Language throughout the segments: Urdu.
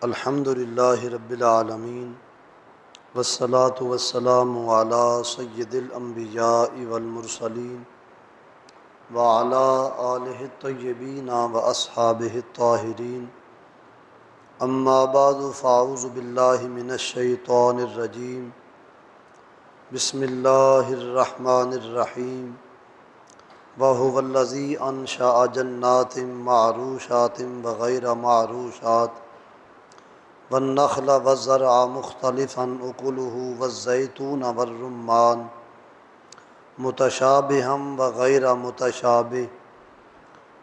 الحمد للہ رب العالمین والصلاة والسلام علی سید الانبیاء والمرسلین وعلی آلہ الطیبین واصحابہ الطاہرین اما بعد فاعوذ باللہ من الشیطان الرجیم بسم اللہ الرحمن الرحیم وَهُوَ الَّذِي أَنشَأَ جَنَّاتٍ مَّعْرُوشَاتٍ وَغَيْرَ مَعْرُوشَاتٍ وَالنَّخْلَ وَالزَّرْعَ مُخْتَلِفًا أُكُلُهُ وَالزَّيْتُونَ وَالرُّمَّانَ مُتَشَابِهًا وَغَيْرَ مُتَشَابِهٍ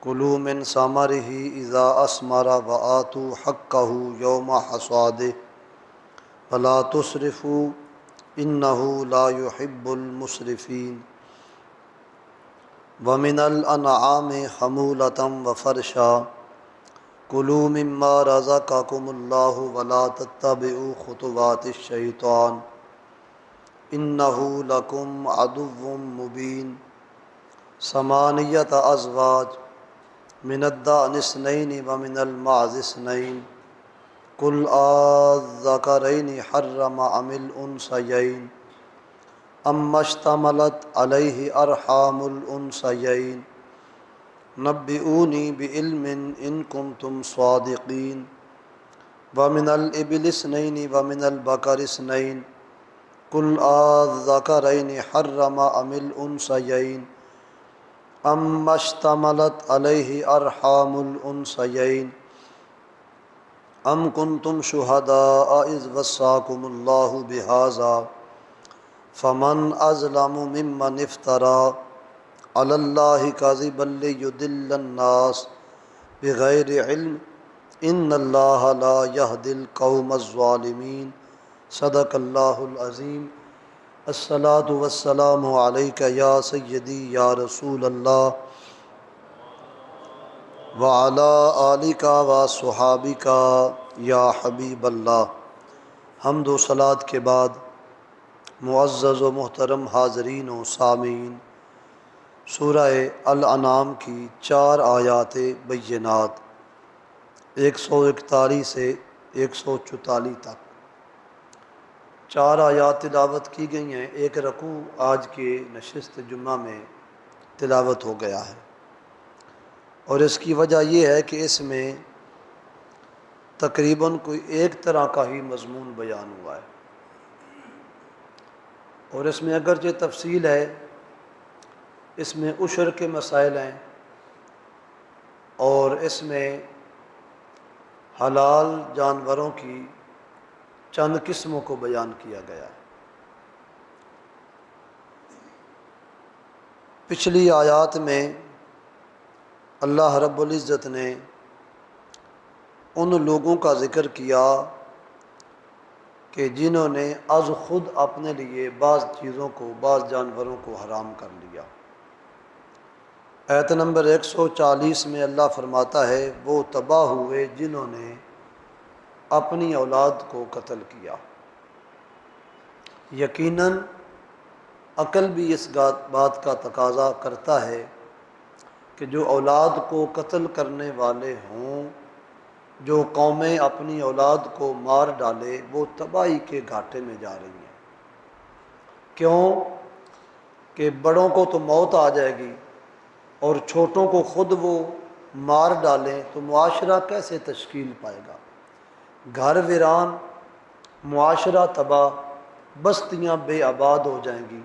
كُلُوا مِن ثَمَرِهِ إِذَا أَثْمَرَ وَآتُوا حَقَّهُ يَوْمَ حَصَادِهِ وَلَا تُسْرِفُوا إِنَّهُ لَا يُحِبُّ الْمُسْرِفِينَ وَمِنَ الْأَنْعَامِ حَمُولَةً وَفَرْشًا كُلُوا مِمَّا رَزَقَكُمُ اللَّهُ وَلَا تَتَّبِعُوا خُطُوَاتِ الشَّيْطَانِ إِنَّهُ لَكُمْ عَدُوٌّ مُّبِينٌ ثمانية أزواج من الضأن اثنين ومن المعز اثنين قل آلذكرين حرم أم الأنثيين أما اشتملت عليه أرحام الأنثيين نبئوني بعلم إن كنتم صادقين ومن الإبل اثنين ومن البقر اثنين قل آلذكرين حرم أم الأنثيين أما اشتملت عليه أرحام الأنثيين أم كنتم شهداء إذ وصاكم الله بهذا فمن أظلم ممن افترى على الله كذبا ليضل الناس بغير علم إن الله لا يهدي القوم الظالمين صدق الله العظيم الصلاة والسلام عليك يا سيدي يا رسول الله وعلى آلك وصحابك يا حبيب الله۔ حمد و صلاۃ کے بعد معزز و محترم حاضرین و سامعین، سورہ الانعام کی 4 آیات بینات 141 سے 144 تک 4 آیات تلاوت کی گئی ہیں۔ ایک رکوع آج کے نشست جمعہ میں تلاوت ہو گیا ہے، اور اس کی وجہ یہ ہے کہ اس میں تقریباً کوئی ایک طرح کا ہی مضمون بیان ہوا ہے، اور اس میں اگرچہ تفصیل ہے، اس میں عشر کے مسائل ہیں، اور اس میں حلال جانوروں کی چند قسموں کو بیان کیا گیا ہے۔ پچھلی آیات میں اللہ رب العزت نے ان لوگوں کا ذکر کیا کہ جنہوں نے از خود اپنے لیے بعض چیزوں کو، بعض جانوروں کو حرام کر لیا۔ آیت نمبر 140 میں اللہ فرماتا ہے وہ تباہ ہوئے جنہوں نے اپنی اولاد کو قتل کیا۔ یقیناً عقل بھی اس بات کا تقاضا کرتا ہے کہ جو اولاد کو قتل کرنے والے ہوں، جو قومیں اپنی اولاد کو مار ڈالے، وہ تباہی کے گھاٹے میں جا رہی ہیں۔ کیوں کہ بڑوں کو تو موت آ جائے گی، اور چھوٹوں کو خود وہ مار ڈالیں تو معاشرہ کیسے تشکیل پائے گا؟ گھر ویران، معاشرہ تباہ، بستیاں بے آباد ہو جائیں گی۔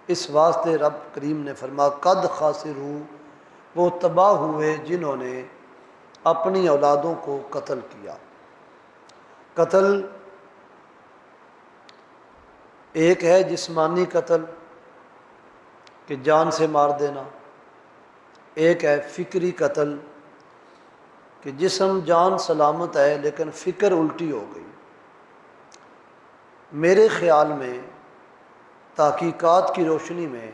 اس واسطے رب کریم نے فرمایا قد خاسروا، وہ تباہ ہوئے جنہوں نے اپنی اولادوں کو قتل کیا۔ قتل ایک ہے جسمانی قتل کہ جان سے مار دینا، ایک ہے فکری قتل کہ جسم جان سلامت ہے لیکن فکر الٹی ہو گئی۔ میرے خیال میں تحقیقات کی روشنی میں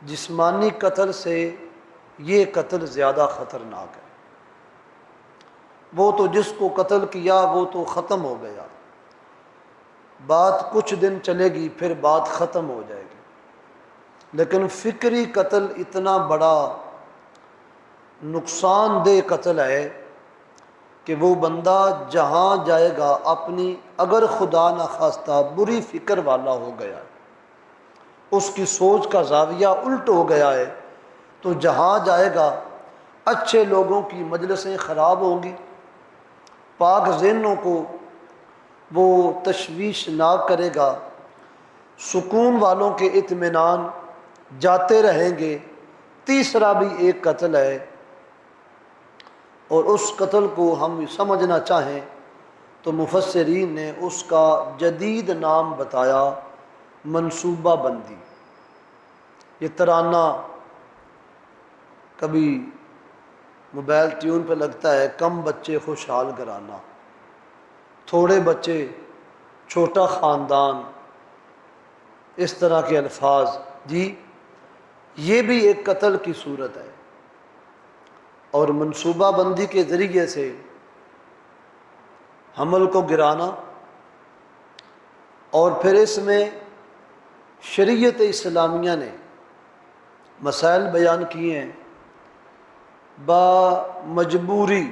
جسمانی قتل سے یہ قتل زیادہ خطرناک ہے۔ وہ تو جس کو قتل کیا وہ تو ختم ہو گیا، بات کچھ دن چلے گی پھر بات ختم ہو جائے گی، لیکن فکری قتل اتنا بڑا نقصان دہ قتل ہے کہ وہ بندہ جہاں جائے گا اپنی اگر خدا نخواستہ بری فکر والا ہو گیا ہے، اس کی سوچ کا زاویہ الٹ ہو گیا ہے، تو جہاں جائے گا اچھے لوگوں کی مجلسیں خراب ہوں گی، پاک ذہنوں کو وہ تشویش نہ کرے گا، سکون والوں کے اطمینان جاتے رہیں گے۔ تیسرا بھی ایک قتل ہے، اور اس قتل کو ہم سمجھنا چاہیں تو مفسرین نے اس کا جدید نام بتایا منصوبہ بندی۔ یہ ترانہ کبھی موبائل ٹیون پہ لگتا ہے، کم بچے خوشحال گھرانہ، تھوڑے بچے چھوٹا خاندان، اس طرح کے الفاظ۔ جی یہ بھی ایک قتل کی صورت ہے، اور منصوبہ بندی کے ذریعے سے حمل کو گرانا، اور پھر اس میں شریعت اسلامیہ نے مسائل بیان کیے ہیں۔ با مجبوری،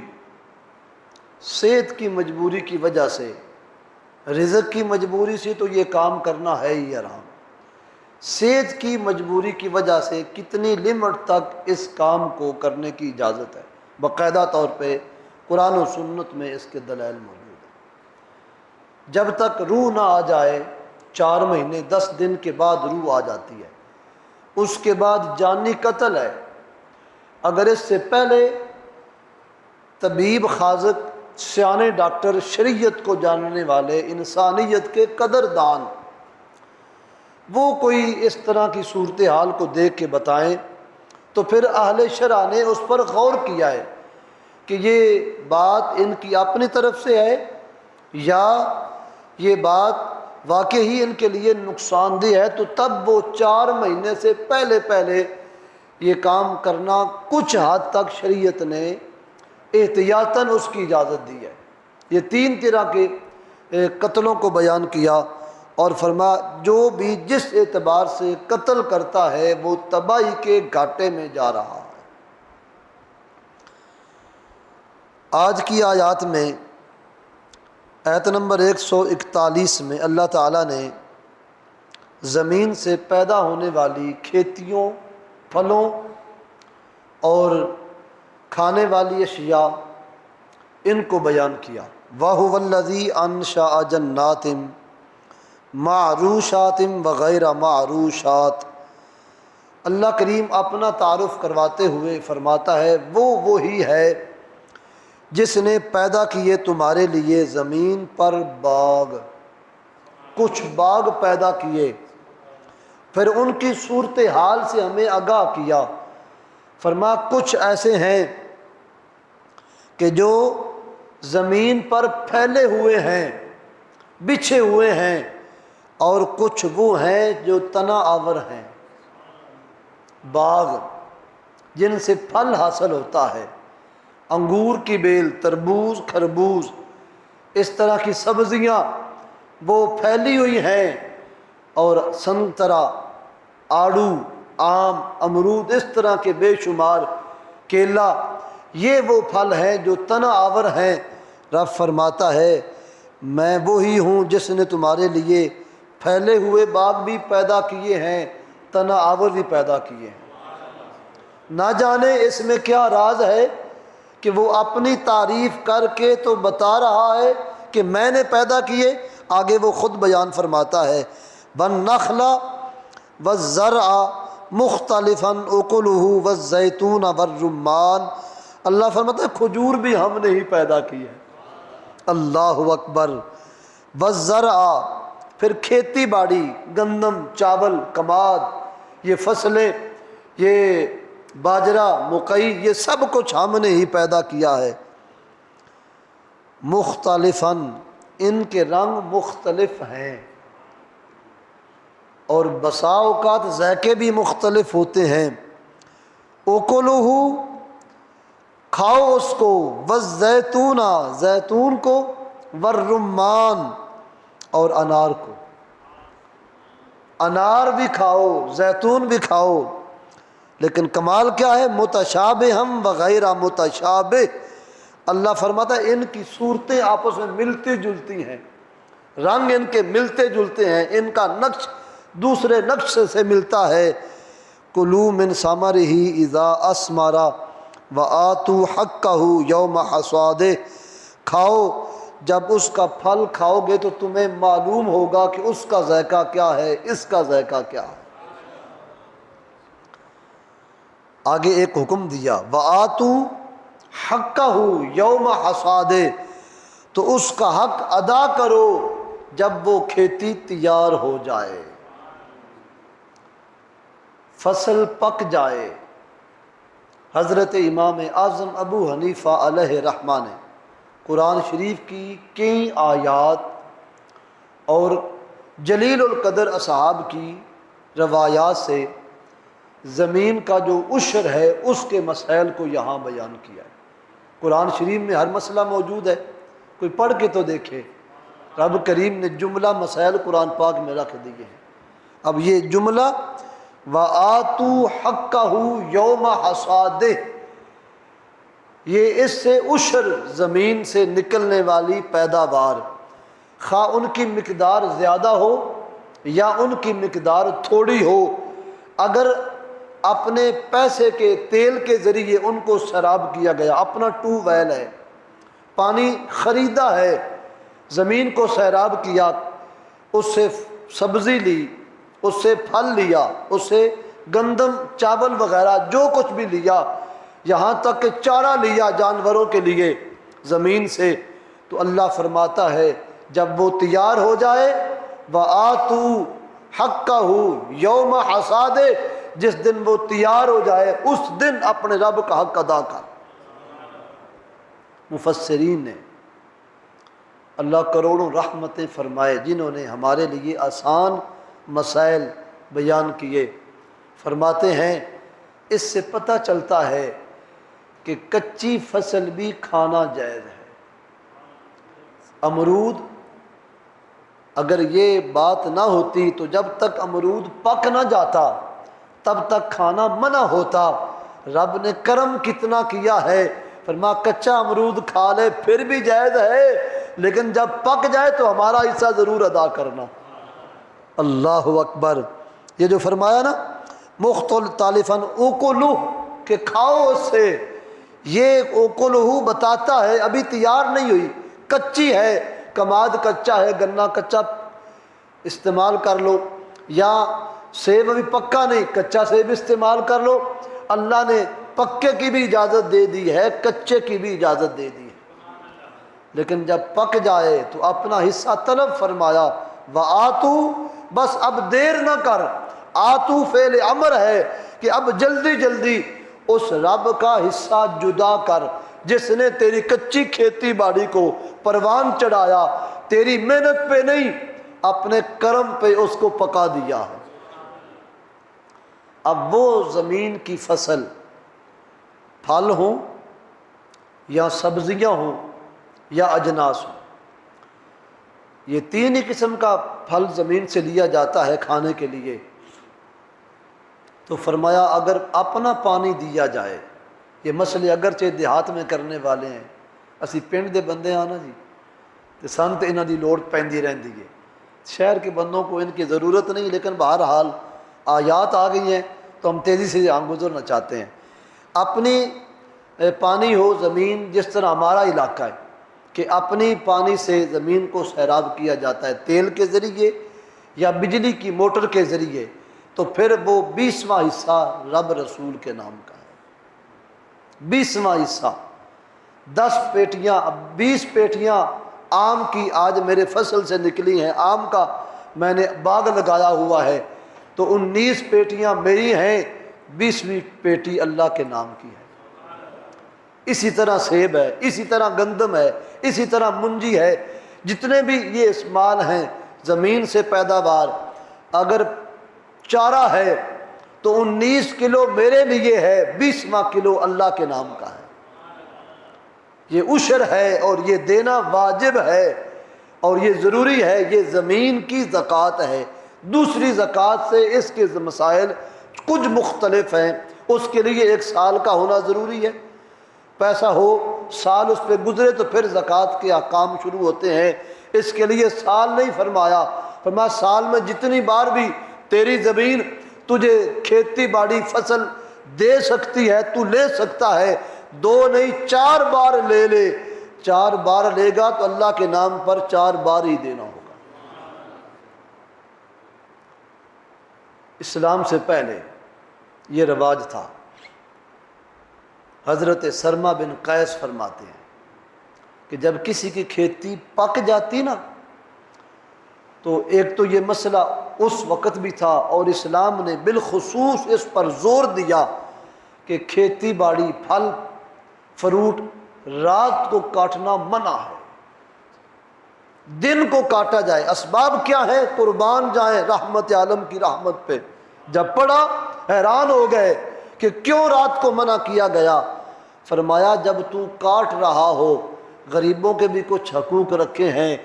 صحت کی مجبوری کی وجہ سے، رزق کی مجبوری سے تو یہ کام کرنا ہے ہی حرام، صحت کی مجبوری کی وجہ سے کتنی لمٹ تک اس کام کو کرنے کی اجازت ہے، باقاعدہ طور پہ قرآن و سنت میں اس کے دلائل موجود ہیں۔ جب تک روح نہ آ جائے، 4 مہینے 10 دن کے بعد روح آ جاتی ہے، اس کے بعد جانی قتل ہے۔ اگر اس سے پہلے طبیب خاصق، سیانے ڈاکٹر، شریعت کو جاننے والے، انسانیت کے قدردان، وہ کوئی اس طرح کی صورتحال کو دیکھ کے بتائیں تو پھر اہل شرع نے اس پر غور کیا ہے کہ یہ بات ان کی اپنی طرف سے ہے یا یہ بات واقعی ان کے لیے نقصان دہ ہے، تو تب وہ 4 مہینے سے پہلے یہ کام کرنا کچھ حد تک شریعت نے احتیاطاً اس کی اجازت دی ہے۔ یہ 3 طرح کے قتلوں کو بیان کیا، اور فرما جو بھی جس اعتبار سے قتل کرتا ہے وہ تباہی کے گھاٹے میں جا رہا ہے۔ آج کی آیات میں آیت نمبر 141 میں اللہ تعالیٰ نے زمین سے پیدا ہونے والی کھیتیوں، پھلوں اور کھانے والی اشیاء ان کو بیان کیا۔ وَهُوَ الَّذِي أَنشَأَ جَنَّاتٍ مَعْرُوشَاتٍ وَغَيْرَ مَعْرُوشَاتٍ۔ اللہ کریم اپنا تعارف کرواتے ہوئے فرماتا ہے وہ وہی ہے جس نے پیدا کیے تمہارے لیے زمین پر باغ، کچھ باغ پیدا کیے، پھر ان کی صورتحال سے ہمیں آگاہ کیا۔ فرما کچھ ایسے ہیں کہ جو زمین پر پھیلے ہوئے ہیں، بچھے ہوئے ہیں، اور کچھ وہ ہیں جو تنا آور ہیں، باغ جن سے پھل حاصل ہوتا ہے، انگور کی بیل، تربوز، خربوز، اس طرح کی سبزیاں وہ پھیلی ہوئی ہیں، اور سنترا، آڑو، آم، امرود، اس طرح کے بے شمار، کیلا، یہ وہ پھل ہیں جو تنا آور ہیں۔ رب فرماتا ہے میں وہی ہوں جس نے تمہارے لیے پھیلے ہوئے باغ بھی پیدا کیے ہیں، تنا آور بھی پیدا کیے ہیں۔ نہ جانے اس میں کیا راز ہے کہ وہ اپنی تعریف کر کے تو بتا رہا ہے کہ میں نے پیدا کیے، آگے وہ خود بیان فرماتا ہے وَالنَّخْلَ وَالزَّرْعَ مُخْتَلِفًا أُكُلُهُ وَالزَّيْتُونَ وَالرُّمَّانَ۔ اللہ فرماتا ہے کھجور بھی ہم نے ہی پیدا کی ہے۔ اللہ اکبر۔ وَالزَّرْعَ، پھر کھیتی باڑی، گندم، چاول، کماد، یہ فصلیں، یہ باجرہ، مکئی، یہ سب کچھ ہم نے ہی پیدا کیا ہے۔ مختلفاً، ان کے رنگ مختلف ہیں، اور بسا اوقات ذائقے بھی مختلف ہوتے ہیں۔ اوکلوہ، کھاؤ اس کو، والزیتون، زیتون کو، والرمان، اور انار کو، انار بھی کھاؤ، زیتون بھی کھاؤ، لیکن کمال کیا ہے متشابہم وغیرہ متشابہ، اللہ فرماتا ہے ان کی صورتیں آپس میں ملتی جلتی ہیں، رنگ ان کے ملتے جلتے ہیں، ان کا نقش دوسرے نقش سے ملتا ہے۔ کلوا من ثمرہ اذا اثمر وآتوا حقہ یوم حصادہ، کھاؤ جب اس کا پھل کھاؤ گے تو تمہیں معلوم ہوگا کہ اس کا ذائقہ کیا ہے، اس کا ذائقہ کیا ہے۔ آگے ایک حکم دیا وآتوا حقہ یوم حصادہ، تو اس کا حق ادا کرو جب وہ کھیتی تیار ہو جائے، فصل پک جائے۔ حضرت امام اعظم ابو حنیفہ علیہ رحمہ نے قرآن شریف کی کئی آیات اور جلیل القدر اصحاب کی روایات سے زمین کا جو عشر ہے اس کے مسائل کو یہاں بیان کیا ہے۔ قرآن شریف میں ہر مسئلہ موجود ہے، کوئی پڑھ کے تو دیکھے۔ رب کریم نے جملہ مسائل قرآن پاک میں رکھ دیے ہیں۔ اب یہ جملہ وَآتُوا حَقَّهُ یوم حصادہ، یہ اس سے عشر زمین سے نکلنے والی پیداوار، خواہ ان کی مقدار زیادہ ہو یا ان کی مقدار تھوڑی ہو، اگر اپنے پیسے کے تیل کے ذریعے ان کو سیراب کیا گیا، اپنا ٹو ویل ہے، پانی خریدا ہے، زمین کو سیراب کیا، اس سے سبزی لی، اس سے پھل لیا، اس سے گندم چاول وغیرہ جو کچھ بھی لیا، یہاں تک کہ چارہ لیا جانوروں کے لیے زمین سے، تو اللہ فرماتا ہے جب وہ تیار ہو جائے وَآتُوا حَقَّهُ یوم حصادہ، جس دن وہ تیار ہو جائے اس دن اپنے رب کا حق ادا کر۔ مفسرین نے اللہ کروڑوں رحمتیں فرمائے جنہوں نے ہمارے لیے آسان مسائل بیان کیے، فرماتے ہیں اس سے پتہ چلتا ہے کہ کچی فصل بھی کھانا جائز ہے۔ امرود، اگر یہ بات نہ ہوتی تو جب تک امرود پک نہ جاتا تب تک کھانا منع ہوتا۔ رب نے کرم کتنا کیا ہے، فرما کچا امرود کھا لے پھر بھی جائز ہے، لیکن جب پک جائے تو ہمارا حصہ ضرور ادا کرنا۔ اللہ اکبر۔ یہ جو فرمایا نا مختلفاً اوکلو، کہ کھاؤ اس سے، یہ اوکلو بتاتا ہے ابھی تیار نہیں ہوئی، کچی ہے، کماد کچا ہے، گنا کچا استعمال کر لو، یا سیب ابھی پکا نہیں، کچا سیب استعمال کر لو۔ اللہ نے پکے کی بھی اجازت دے دی ہے، کچے کی بھی اجازت دے دی ہے، لیکن جب پک جائے تو اپنا حصہ طلب فرمایا۔ وَآتُوا، بس اب دیر نہ کر، آتو فعل امر ہے کہ اب جلدی جلدی اس رب کا حصہ جدا کر جس نے تیری کچی کھیتی باڑی کو پروان چڑھایا، تیری محنت پہ نہیں اپنے کرم پہ اس کو پکا دیا ہے۔ اب وہ زمین کی فصل، پھل ہوں یا سبزیاں ہوں یا اجناس ہوں، یہ تین ہی قسم کا پھل زمین سے لیا جاتا ہے کھانے کے لیے، تو فرمایا اگر اپنا پانی دیا جائے، یہ مسئلے اگرچہ دیہات میں کرنے والے ہیں، اسی پنڈ دے بندے آنا جی تو سن تو انہاں دی لوڑ پیندی رہندی ہے، شہر کے بندوں کو ان کی ضرورت نہیں، لیکن بہرحال آیات آ گئی ہیں تو ہم تیزی سے یہاں گزرنا چاہتے ہیں۔ اپنی پانی ہو زمین، جس طرح ہمارا علاقہ ہے کہ اپنی پانی سے زمین کو سیراب کیا جاتا ہے تیل کے ذریعے یا بجلی کی موٹر کے ذریعے، تو پھر وہ 20واں حصہ رب رسول کے نام کا ہے۔ 20واں حصہ، 10 پیٹیاں، 20 پیٹیاں آم کی آج میرے فصل سے نکلی ہیں، آم کا میں نے باغ لگایا ہوا ہے، تو 19 پیٹیاں میری ہیں، 20ویں پیٹی اللہ کے نام کی ہے۔ اسی طرح سیب ہے، اسی طرح گندم ہے، اسی طرح منجی ہے، جتنے بھی یہ اسمال ہیں زمین سے پیداوار، اگر چارہ ہے تو 19 کلو میرے لیے ہے، 20واں کلو اللہ کے نام کا ہے۔ یہ عشر ہے اور یہ دینا واجب ہے اور یہ ضروری ہے، یہ زمین کی زکوٰۃ ہے۔ دوسری زکوٰۃ سے اس کے مسائل کچھ مختلف ہیں، اس کے لیے 1 سال کا ہونا ضروری ہے، پیسہ ہو سال اس پہ گزرے تو پھر زکوٰۃ کے احکام شروع ہوتے ہیں۔ اس کے لیے سال نہیں فرمایا، فرمایا سال میں جتنی بار بھی تیری زمین تجھے کھیتی باڑی فصل دے سکتی ہے تو لے سکتا ہے، 2 نہیں 4 بار لے لے، 4 بار لے گا تو اللہ کے نام پر 4 بار ہی دینا ہوگا۔ اسلام سے پہلے یہ رواج تھا۔ حضرت سرما بن قیس فرماتے ہیں کہ جب کسی کی کھیتی پک جاتی نا، تو ایک تو یہ مسئلہ اس وقت بھی تھا، اور اسلام نے بالخصوص اس پر زور دیا کہ کھیتی باڑی پھل فروٹ رات کو کاٹنا منع ہے، دن کو کاٹا جائے۔ اسباب کیا ہے؟ قربان جائیں رحمت عالم کی رحمت پہ۔ جب پڑھا حیران ہو گئے کہ کیوں رات کو منع کیا گیا؟ فرمایا جب تو کاٹ رہا ہو، غریبوں کے بھی کچھ حقوق رکھے ہیں،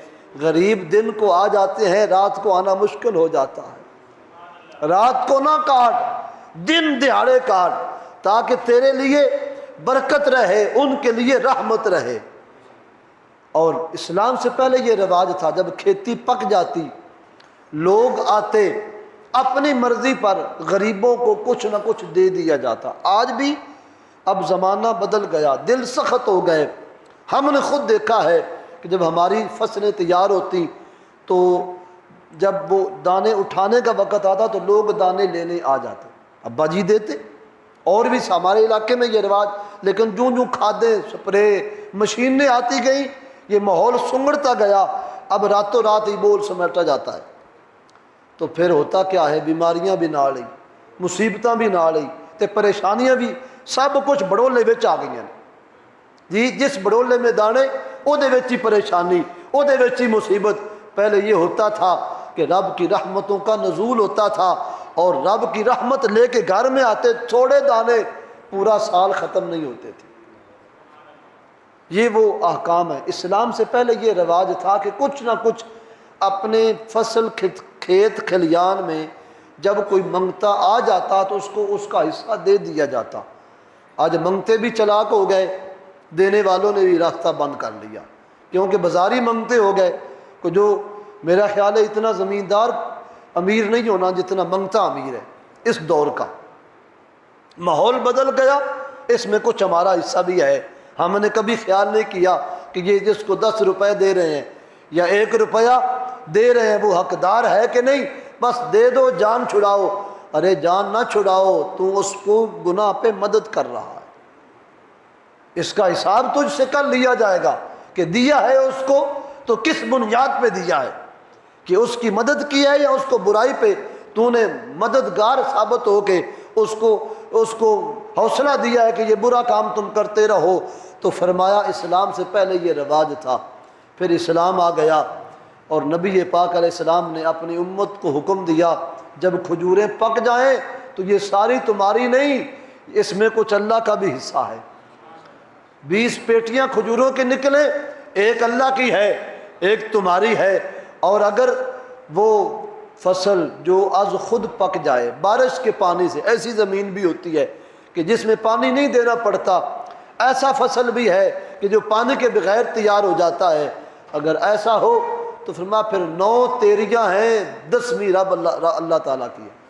غریب دن کو آ جاتے ہیں، رات کو آنا مشکل ہو جاتا ہے، رات کو نہ کاٹ، دن دہاڑے کاٹ، تاکہ تیرے لیے برکت رہے، ان کے لیے رحمت رہے۔ اور اسلام سے پہلے یہ رواج تھا، جب کھیتی پک جاتی لوگ آتے، اپنی مرضی پر غریبوں کو کچھ نہ کچھ دے دیا جاتا۔ آج بھی اب زمانہ بدل گیا، دل سخت ہو گئے۔ ہم نے خود دیکھا ہے کہ جب ہماری فصلیں تیار ہوتی تو جب وہ دانے اٹھانے کا وقت آتا تو لوگ دانے لینے آ جاتے، ابا جی دیتے۔ اور بھی ہمارے علاقے میں یہ رواج، لیکن جوں جوں کھادیں سپرے مشینیں آتی گئیں، یہ ماحول سنگڑتا گیا، اب راتوں رات ہی بول سمیٹا جاتا ہے۔ تو پھر ہوتا کیا ہے؟ بیماریاں بھی نال ہی، مصیبتاں بھی نال ہی، تے پریشانیاں بھی، سب کچھ بڑولے وچ آ گئی ہیں جی۔ جس بڑولے میں دانے، او دے وچ ہی پریشانی، او دے وچ ہی مصیبت۔ پہلے یہ ہوتا تھا کہ رب کی رحمتوں کا نزول ہوتا تھا، اور رب کی رحمت لے کے گھر میں آتے، تھوڑے دانے پورا سال ختم نہیں ہوتے تھے۔ یہ وہ احکام ہے۔ اسلام سے پہلے یہ رواج تھا کہ کچھ نہ کچھ اپنے فصل کھیت کھلیان میں جب کوئی منگتا آ جاتا تو اس کو اس کا حصہ دے دیا جاتا۔ آج منگتے بھی چلاک ہو گئے، دینے والوں نے بھی راستہ بند کر لیا، کیونکہ بازاری منگتے ہو گئے کہ جو میرا خیال ہے اتنا زمیندار امیر نہیں ہونا جتنا منگتا امیر ہے۔ اس دور کا ماحول بدل گیا، اس میں کچھ ہمارا حصہ بھی ہے۔ ہم نے کبھی خیال نہیں کیا کہ یہ جس کو 10 روپے دے رہے ہیں یا 1 روپیہ دے رہے ہیں وہ حقدار ہے کہ نہیں، بس دے دو، جان چھڑاؤ۔ ارے جان نہ چھڑاؤ، تو اس کو گناہ پہ مدد کر رہا ہے، اس کا حساب تجھ سے کل لیا جائے گا کہ دیا ہے اس کو تو کس بنیاد پہ دیا ہے، کہ اس کی مدد کی ہے یا اس کو برائی پہ تو نے مددگار ثابت ہو کے اس کو حوصلہ دیا ہے کہ یہ برا کام تم کرتے رہو۔ تو فرمایا اسلام سے پہلے یہ رواج تھا، پھر اسلام آ گیا اور نبی پاک علیہ السلام نے اپنی امت کو حکم دیا جب کھجوریں پک جائیں تو یہ ساری تمہاری نہیں، اس میں کچھ اللہ کا بھی حصہ ہے۔ 20 پیٹیاں کھجوروں کے نکلیں، ایک اللہ کی ہے، ایک تمہاری ہے۔ اور اگر وہ فصل جو از خود پک جائے بارش کے پانی سے، ایسی زمین بھی ہوتی ہے کہ جس میں پانی نہیں دینا پڑتا، ایسا فصل بھی ہے کہ جو پانی کے بغیر تیار ہو جاتا ہے، اگر ایسا ہو تو فرمایا پھر 9 تیریاں ہیں، 10ویں رب اللہ تعالیٰ کی ہے۔